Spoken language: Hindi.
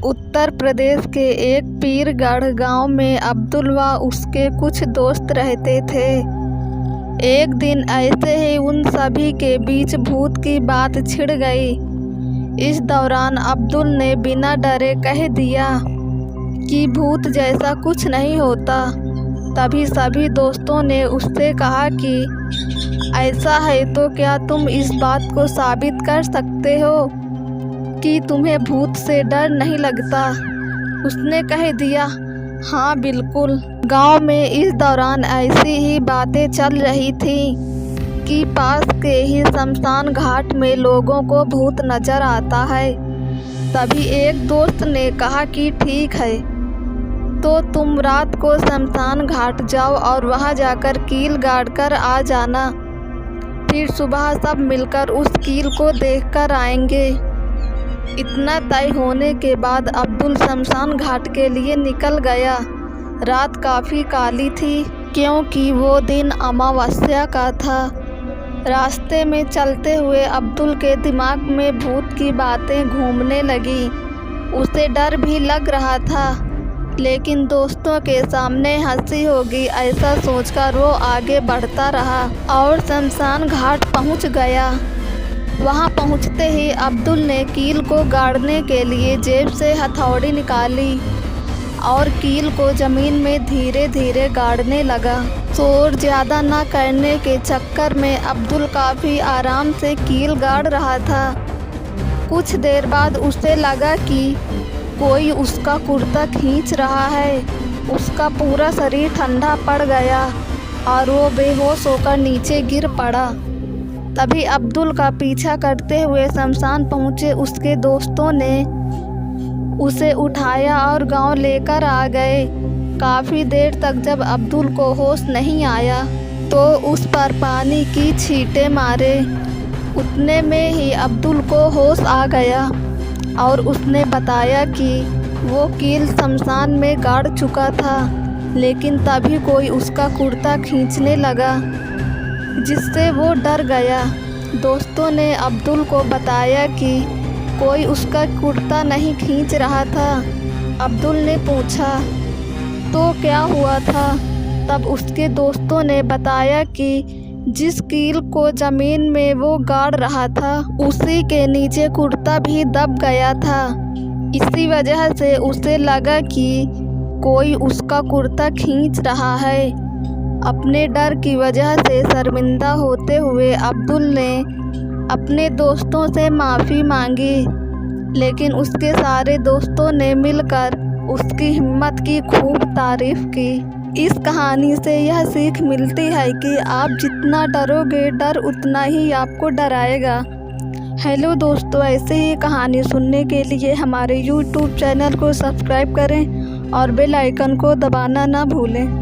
उत्तर प्रदेश के एक पीरगढ़ गांव में अब्दुल व उसके कुछ दोस्त रहते थे। एक दिन ऐसे ही उन सभी के बीच भूत की बात छिड़ गई। इस दौरान अब्दुल ने बिना डरे कह दिया कि भूत जैसा कुछ नहीं होता। तभी सभी दोस्तों ने उससे कहा कि ऐसा है तो क्या तुम इस बात को साबित कर सकते हो कि तुम्हें भूत से डर नहीं लगता। उसने कह दिया, हाँ बिल्कुल। गांव में इस दौरान ऐसी ही बातें चल रही थी कि पास के ही शमशान घाट में लोगों को भूत नजर आता है। तभी एक दोस्त ने कहा कि ठीक है, तो तुम रात को शमशान घाट जाओ और वहां जाकर कील गाड़ कर आ जाना। फिर सुबह सब मिलकर उस कील को देखकर आएंगे। इतना तय होने के बाद अब्दुल शमशान घाट के लिए निकल गया। रात काफ़ी काली थी क्योंकि वो दिन अमावस्या का था। रास्ते में चलते हुए अब्दुल के दिमाग में भूत की बातें घूमने लगी। उसे डर भी लग रहा था, लेकिन दोस्तों के सामने हंसी होगी ऐसा सोचकर वो आगे बढ़ता रहा और शमशान घाट पहुंच गया। वहां पहुंचते ही अब्दुल ने कील को गाड़ने के लिए जेब से हथौड़ी निकाली और कील को ज़मीन में धीरे धीरे गाड़ने लगा। शोर ज़्यादा न करने के चक्कर में अब्दुल काफ़ी आराम से कील गाड़ रहा था। कुछ देर बाद उसे लगा कि कोई उसका कुर्ता खींच रहा है। उसका पूरा शरीर ठंडा पड़ गया और वो बेहोश होकर नीचे गिर पड़ा। तभी अब्दुल का पीछा करते हुए शमशान पहुँचे उसके दोस्तों ने उसे उठाया और गांव लेकर आ गए। काफ़ी देर तक जब अब्दुल को होश नहीं आया तो उस पर पानी की छींटे मारे। उतने में ही अब्दुल को होश आ गया और उसने बताया कि वो कील शमशान में गाड़ चुका था, लेकिन तभी कोई उसका कुर्ता खींचने लगा जिससे वो डर गया। दोस्तों ने अब्दुल को बताया कि कोई उसका कुर्ता नहीं खींच रहा था। अब्दुल ने पूछा, तो क्या हुआ था? तब उसके दोस्तों ने बताया कि जिस कील को ज़मीन में वो गाड़ रहा था उसी के नीचे कुर्ता भी दब गया था। इसी वजह से उसे लगा कि कोई उसका कुर्ता खींच रहा है। अपने डर की वजह से शर्मिंदा होते हुए अब्दुल ने अपने दोस्तों से माफ़ी मांगी, लेकिन उसके सारे दोस्तों ने मिलकर उसकी हिम्मत की खूब तारीफ़ की। इस कहानी से यह सीख मिलती है कि आप जितना डरोगे डर उतना ही आपको डराएगा। हेलो दोस्तों, ऐसे ही कहानी सुनने के लिए हमारे YouTube चैनल को सब्सक्राइब करें और बेल आइकन को दबाना ना भूलें।